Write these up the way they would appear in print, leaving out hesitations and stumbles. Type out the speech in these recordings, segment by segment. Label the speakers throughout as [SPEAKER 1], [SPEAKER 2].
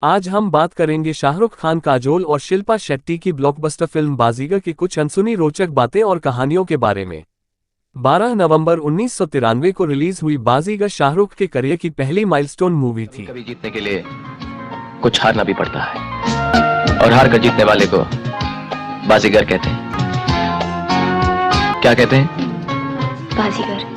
[SPEAKER 1] आज हम बात करेंगे शाहरुख खान, काजोल और शिल्पा शेट्टी की ब्लॉकबस्टर फिल्म बाजीगर की कुछ अनसुनी रोचक बातें और कहानियों के बारे में। 12 नवंबर 1993 को रिलीज हुई बाजीगर शाहरुख के करियर की पहली माइलस्टोन मूवी थी।
[SPEAKER 2] कभी जीतने के लिए कुछ हारना भी पड़ता है और हार कर जीतने वाले को बाजीगर कहते हैं। क्या कहते हैं?
[SPEAKER 3] बाजीगर।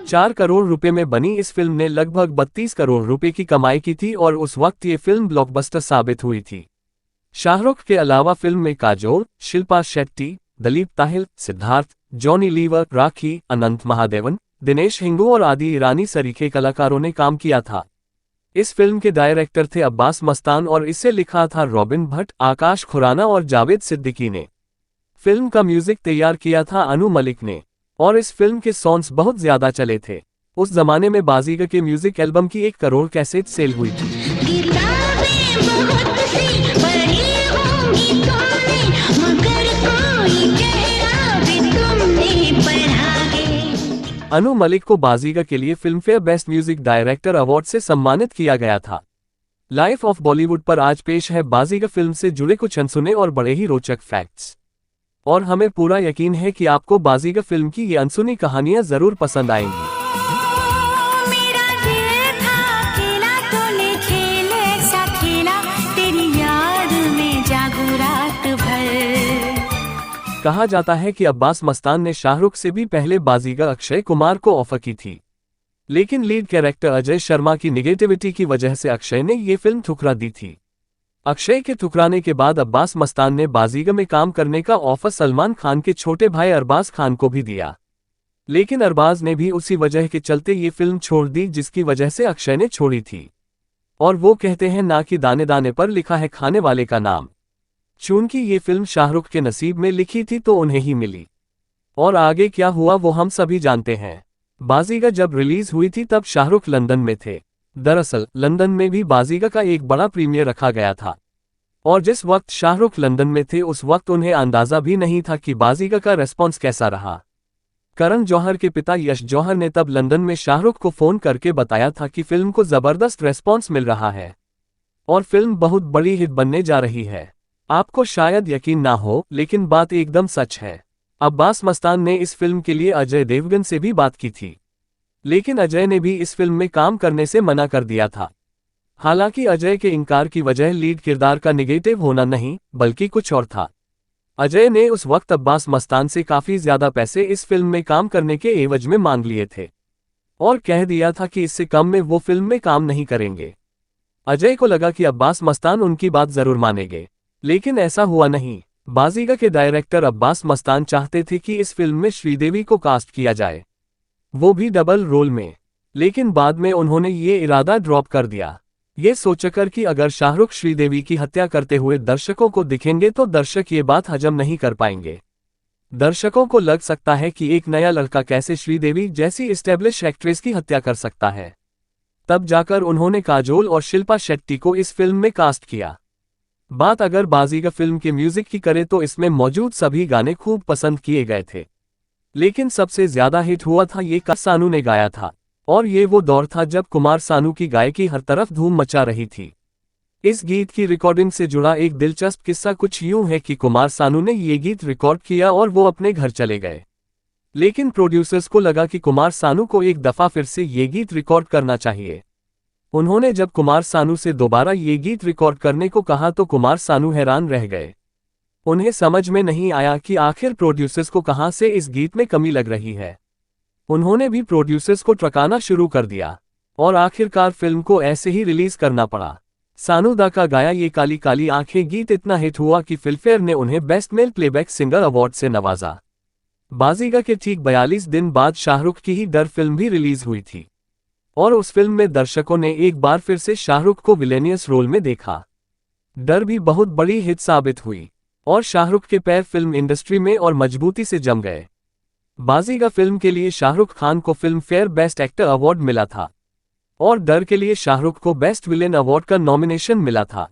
[SPEAKER 1] 4 करोड़ रुपए में बनी इस फिल्म ने लगभग 32 करोड़ रुपए की कमाई की थी और उस वक्त ये फिल्म ब्लॉकबस्टर साबित हुई थी। शाहरुख के अलावा फिल्म में काजोल, शिल्पा शेट्टी, दिलीप ताहिल, सिद्धार्थ, जॉनी लीवर, राखी, अनंत महादेवन, दिनेश हिंगू और आदि ईरानी सरीखे कलाकारों ने काम किया था। इस फिल्म के डायरेक्टर थे अब्बास मस्तान और इसे लिखा था रॉबिन भट्ट, आकाश खुराना और जावेद सिद्दीकी ने। फिल्म का म्यूजिक तैयार किया था अनु मलिक ने और इस फिल्म के सॉन्ग्स बहुत ज्यादा चले थे। उस जमाने में बाजीगर के म्यूजिक एल्बम की 1 करोड़ कैसेट सेल हुई थी। अनु मलिक को बाजीगर के लिए Filmfare best music director award से सम्मानित किया गया था। लाइफ ऑफ बॉलीवुड पर आज पेश है बाजीगर फिल्म से जुड़े कुछ अनसुने और बड़े ही रोचक फैक्ट्स। और हमें पूरा यकीन है कि आपको बाजीगर फिल्म की ये अनसुनी कहानियां जरूर पसंद आएंगी। कहा जाता है कि अब्बास मस्तान ने शाहरुख से भी पहले बाजीगर अक्षय कुमार को ऑफर की थी, लेकिन लीड कैरेक्टर अजय शर्मा की निगेटिविटी की वजह से अक्षय ने ये फिल्म ठुकरा दी थी। अक्षय के ठुकराने के बाद अब्बास मस्तान ने बाजीगर में काम करने का ऑफर सलमान खान के छोटे भाई अरबाज खान को भी दिया, लेकिन अरबाज ने भी उसी वजह के चलते ये फिल्म छोड़ दी जिसकी वजह से अक्षय ने छोड़ी थी। और वो कहते हैं ना कि दाने दाने पर लिखा है खाने वाले का नाम। चूंकि ये फिल्म शाहरुख के नसीब में लिखी थी तो उन्हें ही मिली, और आगे क्या हुआ वो हम सभी जानते हैं। बाजीगर जब रिलीज हुई थी तब शाहरुख लंदन में थे। दरअसल लंदन में भी बाजीगर का एक बड़ा प्रीमियर रखा गया था, और जिस वक्त शाहरुख लंदन में थे उस वक्त उन्हें अंदाजा भी नहीं था कि बाजीगर का रेस्पॉन्स कैसा रहा। करण जौहर के पिता यश जौहर ने तब लंदन में शाहरुख को फोन करके बताया था कि फिल्म को जबरदस्त रेस्पॉन्स मिल रहा है और फिल्म बहुत बड़ी हिट बनने जा रही है। आपको शायद यकीन ना हो, लेकिन बात एकदम सच है। अब्बास मस्तान ने इस फिल्म के लिए अजय देवगन से भी बात की थी, लेकिन अजय ने भी इस फिल्म में काम करने से मना कर दिया था। हालांकि अजय के इनकार की वजह लीड किरदार का नेगेटिव होना नहीं बल्कि कुछ और था। अजय ने उस वक्त अब्बास मस्तान से काफी ज्यादा पैसे इस फिल्म में काम करने के एवज में मांग लिए थे और कह दिया था कि इससे कम में वो फिल्म में काम नहीं करेंगे। अजय को लगा कि अब्बास मस्तान उनकी बात जरूर मानेंगे, लेकिन ऐसा हुआ नहीं। बाजीगर के डायरेक्टर अब्बास मस्तान चाहते थे कि इस फिल्म में श्रीदेवी को कास्ट किया जाए, वो भी डबल रोल में, लेकिन बाद में उन्होंने ये इरादा ड्रॉप कर दिया, ये सोचकर कि अगर शाहरुख श्रीदेवी की हत्या करते हुए दर्शकों को दिखेंगे तो दर्शक ये बात हजम नहीं कर पाएंगे। दर्शकों को लग सकता है कि एक नया लड़का कैसे श्रीदेवी जैसी एस्टेब्लिश एक्ट्रेस की हत्या कर सकता है। तब जाकर उन्होंने काजोल और शिल्पा शेट्टी को इस फिल्म में कास्ट किया। बात अगर बाजीगर फिल्म के म्यूजिक की करें तो इसमें मौजूद सभी गाने खूब पसंद किए गए थे, लेकिन सबसे ज्यादा हिट हुआ था ये का सानू ने गाया था, और ये वो दौर था जब कुमार सानू की गायकी हर तरफ धूम मचा रही थी। इस गीत की रिकॉर्डिंग से जुड़ा एक दिलचस्प किस्सा कुछ यूं है कि कुमार सानू ने ये गीत रिकॉर्ड किया और वो अपने घर चले गए, लेकिन प्रोड्यूसर्स को लगा कि कुमार सानू को एक दफा फिर से ये गीत रिकॉर्ड करना चाहिए। उन्होंने जब कुमार सानू से दोबारा ये गीत रिकॉर्ड करने को कहा तो कुमार सानू हैरान रह गए। उन्हें समझ में नहीं आया कि आखिर प्रोड्यूसर्स को कहां से इस गीत में कमी लग रही है। उन्होंने भी प्रोड्यूसर्स को ट्रकाना शुरू कर दिया और आखिरकार फिल्म को ऐसे ही रिलीज करना पड़ा। सानू दा का गाया ये काली काली आंखें गीत इतना हिट हुआ कि फिल्मफेयर ने उन्हें best male playback singer award से नवाजा। बाजीगर के ठीक 42 दिन बाद शाहरुख की ही डर फिल्म भी रिलीज हुई थी, और उस फिल्म में दर्शकों ने एक बार फिर से शाहरुख को विलेनियस रोल में देखा। डर भी बहुत बड़ी हिट साबित हुई और शाहरुख के पैर फिल्म इंडस्ट्री में और मजबूती से जम गए। बाजीगर फिल्म के लिए शाहरुख खान को film fair best actor award मिला था और डर के लिए शाहरुख को बेस्ट विलेन अवार्ड का नॉमिनेशन मिला था।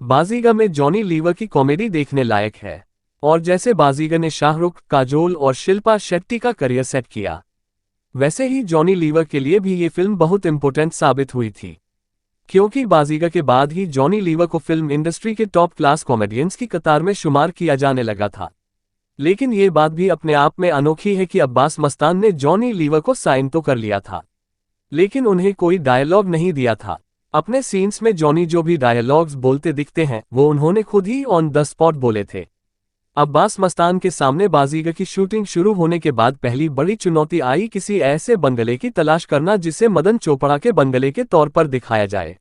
[SPEAKER 1] बाजीगर में जॉनी लीवर की कॉमेडी देखने लायक है, और जैसे बाजीगर ने शाहरुख, काजोल और शिल्पा शेट्टी का करियर सेट किया, वैसे ही जॉनी लीवर के लिए भी ये फिल्म बहुत इंपॉर्टेंट साबित हुई थी। क्योंकि बाजीगर के बाद ही जॉनी लीवर को फिल्म इंडस्ट्री के टॉप क्लास कॉमेडियंस की कतार में शुमार किया जाने लगा था। लेकिन ये बात भी अपने आप में अनोखी है कि अब्बास मस्तान ने जॉनी लीवर को साइन तो कर लिया था, लेकिन उन्हें कोई डायलॉग नहीं दिया था। अपने सीन्स में जॉनी जो भी डायलॉग्स बोलते दिखते हैं वो उन्होंने खुद ही ऑन द स्पॉट बोले थे। अब्बास मस्तान के सामने बाजीगर की शूटिंग शुरू होने के बाद पहली बड़ी चुनौती आई किसी ऐसे बंगले की तलाश करना जिसे मदन चोपड़ा के बंगले के तौर पर दिखाया जाए।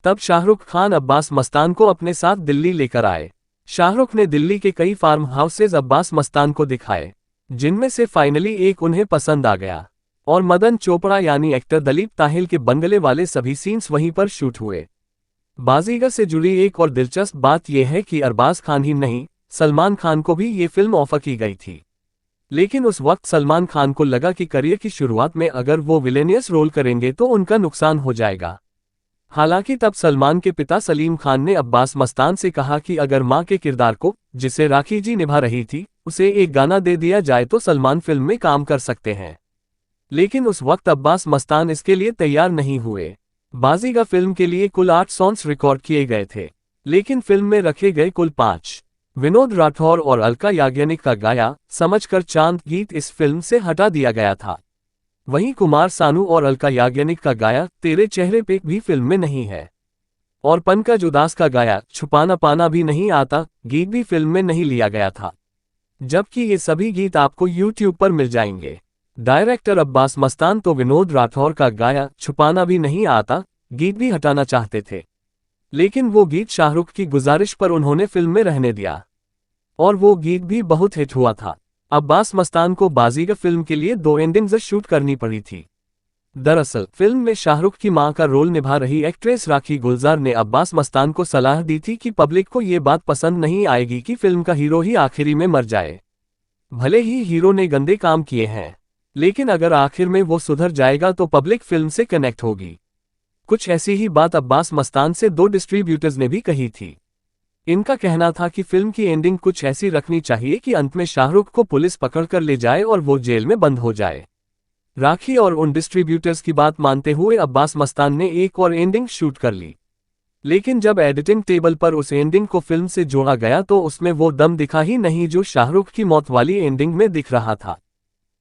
[SPEAKER 1] तब शाहरुख खान अब्बास मस्तान को अपने साथ दिल्ली लेकर आए। शाहरुख ने दिल्ली के कई फार्म हाउसेज अब्बास मस्तान को दिखाए, जिनमें से फाइनली एक उन्हें पसंद आ गया और मदन चोपड़ा यानी एक्टर दिलीप ताहिल के बंगले वाले सभी सीन्स वहीं पर शूट हुए। बाजीगर से जुड़ी एक और दिलचस्प बात यह है कि अरबाज खान ही नहीं, सलमान खान को भी ये फिल्म ऑफर की गई थी। लेकिन उस वक्त सलमान खान को लगा कि करियर की शुरुआत में अगर वो विलेनियस रोल करेंगे तो उनका नुकसान हो जाएगा। हालांकि तब सलमान के पिता सलीम खान ने अब्बास मस्तान से कहा कि अगर मां के किरदार को, जिसे राखी जी निभा रही थी, उसे एक गाना दे दिया जाए तो सलमान फिल्म में काम कर सकते हैं। लेकिन उस वक्त अब्बास मस्तान इसके लिए तैयार नहीं हुए। बाजीगर फिल्म के लिए कुल 8 सॉन्ग्स रिकॉर्ड किए गए थे, लेकिन फिल्म में रखे गए कुल 5। विनोद राठौर और अलका याग्निक का गाया समझकर चांद गीत इस फिल्म से हटा दिया गया था। वहीं कुमार सानू और अलका याग्निक का गाया तेरे चेहरे पे भी फिल्म में नहीं है, और पंकज उदास का गाया छुपाना पाना भी नहीं आता गीत भी फिल्म में नहीं लिया गया था, जबकि ये सभी गीत आपको YouTube पर मिल जाएंगे। डायरेक्टर अब्बास मस्तान तो विनोद राठौर का गाया छुपाना भी नहीं आता गीत भी हटाना चाहते थे, लेकिन वो गीत शाहरुख की गुजारिश पर उन्होंने फिल्म में रहने दिया और वो गीत भी बहुत हिट हुआ था। अब्बास मस्तान को बाजीगर फिल्म के लिए 2 एंडिंग्स शूट करनी पड़ी थी। दरअसल फिल्म में शाहरुख की मां का रोल निभा रही एक्ट्रेस राखी गुलजार ने अब्बास मस्तान को सलाह दी थी कि पब्लिक को ये बात पसंद नहीं आएगी कि फिल्म का हीरो ही आखिरी में मर जाए। भले ही हीरो ने गंदे काम किए हैं, लेकिन अगर आखिर में वो सुधर जाएगा तो पब्लिक फिल्म से कनेक्ट होगी। कुछ ऐसी ही बात अब्बास मस्तान से 2 डिस्ट्रीब्यूटर्स ने भी कही थी। इनका कहना था कि फिल्म की एंडिंग कुछ ऐसी रखनी चाहिए कि अंत में शाहरुख को पुलिस पकड़कर ले जाए और वो जेल में बंद हो जाए। राखी और उन डिस्ट्रीब्यूटर्स की बात मानते हुए अब्बास मस्तान ने एक और एंडिंग शूट कर ली, लेकिन जब एडिटिंग टेबल पर उस एंडिंग को फिल्म से जोड़ा गया तो उसमें वो दम दिखा ही नहीं जो शाहरुख की मौत वाली एंडिंग में दिख रहा था।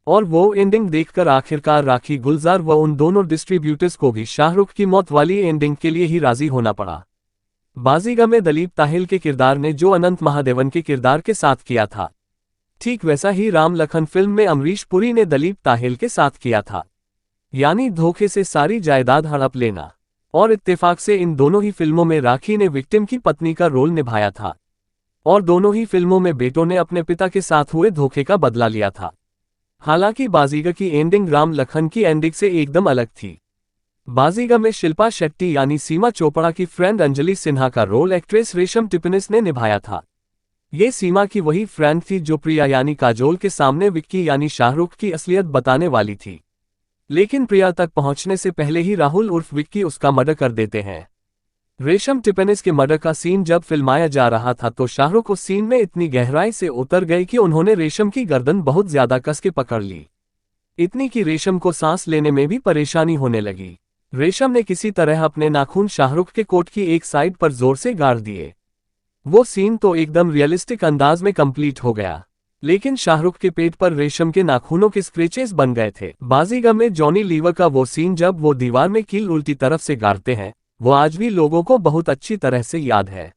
[SPEAKER 1] और वो एंडिंग देखकर आखिरकार राखी गुलजार व उन दोनों डिस्ट्रीब्यूटर्स को भी शाहरुख की मौत वाली एंडिंग के लिए ही राजी होना पड़ा। बाजीगर में दिलीप ताहिल के किरदार ने जो अनंत महादेवन के किरदार के साथ किया था, ठीक वैसा ही राम लखन फिल्म में अमरीश पुरी ने दिलीप ताहिल के साथ किया था, यानी धोखे से सारी जायदाद हड़प लेना। और इत्तेफाक से इन दोनों ही फिल्मों में राखी ने विक्टिम की पत्नी का रोल निभाया था और दोनों ही फिल्मों में बेटों ने अपने पिता के साथ हुए धोखे का बदला लिया था। हालांकि बाजीगर की एंडिंग राम लखन की एंडिंग से एकदम अलग थी। बाजीगर में शिल्पा शेट्टी यानी सीमा चोपड़ा की फ्रेंड अंजलि सिन्हा का रोल एक्ट्रेस रेशम टिपनिस ने निभाया था। ये सीमा की वही फ्रेंड थी जो प्रिया यानी काजोल के सामने विक्की यानी शाहरुख की असलियत बताने वाली थी, लेकिन प्रिया तक पहुंचने से पहले ही राहुल उर्फ विक्की उसका मर्डर कर देते हैं। रेशम टिपनिस के मर्डर का सीन जब फिल्माया जा रहा था तो शाहरुख उस सीन में इतनी गहराई से उतर गए कि उन्होंने रेशम की गर्दन बहुत ज्यादा कस के पकड़ ली, इतनी कि रेशम को सांस लेने में भी परेशानी होने लगी। रेशम ने किसी तरह अपने नाखून शाहरुख के कोट की एक साइड पर जोर से गाड़ दिए। वो सीन तो एकदम रियलिस्टिक अंदाज में कंप्लीट हो गया, लेकिन शाहरुख के पेट पर रेशम के नाखूनों के स्क्रेचेस बन गए थे। बाजीगर में जॉनी लीवर का वो सीन जब वो दीवार में कील उल्टी तरफ से गाड़ते हैं, वो आज भी लोगों को बहुत अच्छी तरह से याद है।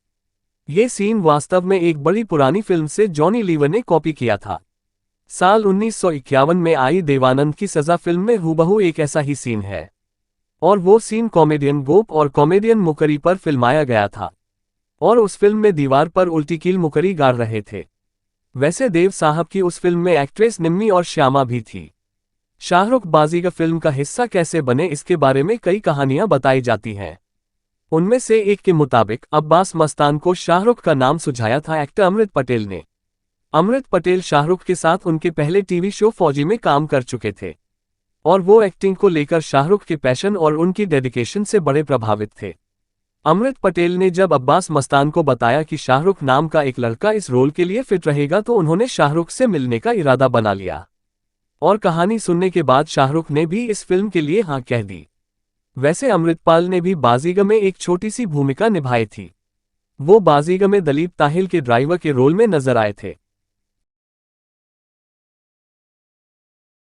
[SPEAKER 1] ये सीन वास्तव में एक बड़ी पुरानी फिल्म से जॉनी लीवर ने कॉपी किया था। साल 1951 में आई देवानंद की सजा फिल्म में हूबहू एक ऐसा ही सीन है, और वो सीन कॉमेडियन गोप और कॉमेडियन मुकरी पर फिल्माया गया था, और उस फिल्म में दीवार पर उल्टी कील मुकरी गाड़ रहे थे। वैसे देव साहब की उस फिल्म में एक्ट्रेस निम्मी और श्यामा भी थी। शाहरुख बाजीगर फिल्म का हिस्सा कैसे बने इसके बारे में कई कहानियां बताई जाती हैं। उनमें से एक के मुताबिक अब्बास मस्तान को शाहरुख का नाम सुझाया था एक्टर अमृत पटेल ने। अमृत पटेल शाहरुख के साथ उनके पहले टीवी शो फौजी में काम कर चुके थे, और वो एक्टिंग को लेकर शाहरुख के पैशन और उनकी डेडिकेशन से बड़े प्रभावित थे। अमृत पटेल ने जब अब्बास मस्तान को बताया कि शाहरुख नाम का एक लड़का इस रोल के लिए फिट रहेगा तो उन्होंने शाहरुख से मिलने का इरादा बना लिया, और कहानी सुनने के बाद शाहरुख ने भी इस फिल्म के लिए हाँ कह दी। वैसे अमृतपाल ने भी बाजीगर में एक छोटी सी भूमिका निभाई थी। वो बाजीगर में दलीप ताहिल के ड्राइवर के रोल में नजर आए थे।